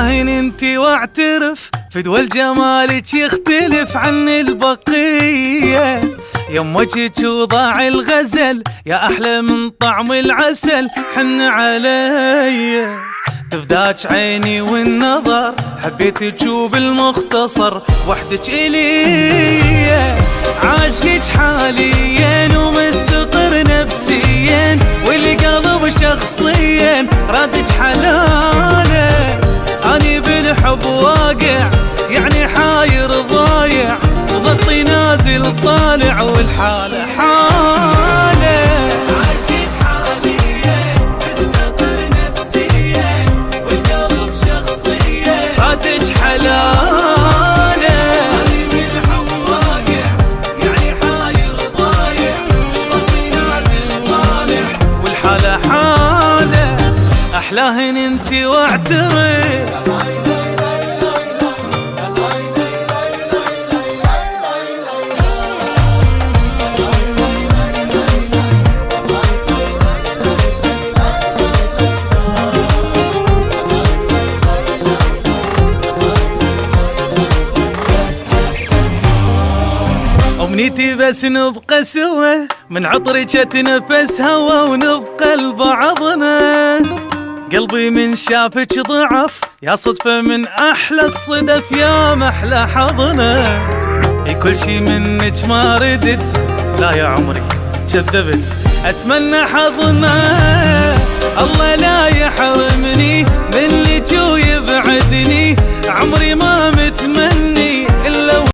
احلاهن انتي واعترف فدوى جمالك يختلف عن البقية. يمك وضاع الغزل يا احلى من طعم العسل حن علي. تفداك عيني والنظر حبيتك وبالمختصر وحدك الي. عاشقك حاليا ومستقر نفسيا والقلب شخصيا رادك حلاله. اني بالحب واقع يعني حاير ضايع وضغطي نازل طالع والحاله حاله. عاشقك حاليا مستقر نفسيا والقلب شخصيا رادك حلاله. اني بالحب واقع يعني حاير ضايع وضغطي نازل طالع والحاله حاله. احلاهن انتي واعترف. امنيتي بس نبقى سوا من عطرك اتنفس هوا ونبقى لبعضنا. قلبي من شافك ضعف يا صدفة من احلى الصدف يا محلى حضنا. كل شي منك ما ردت لا يا عمري كذبت اتمنى حضنا. الله لا يحرمني منك ويبعدني عمري ما متمني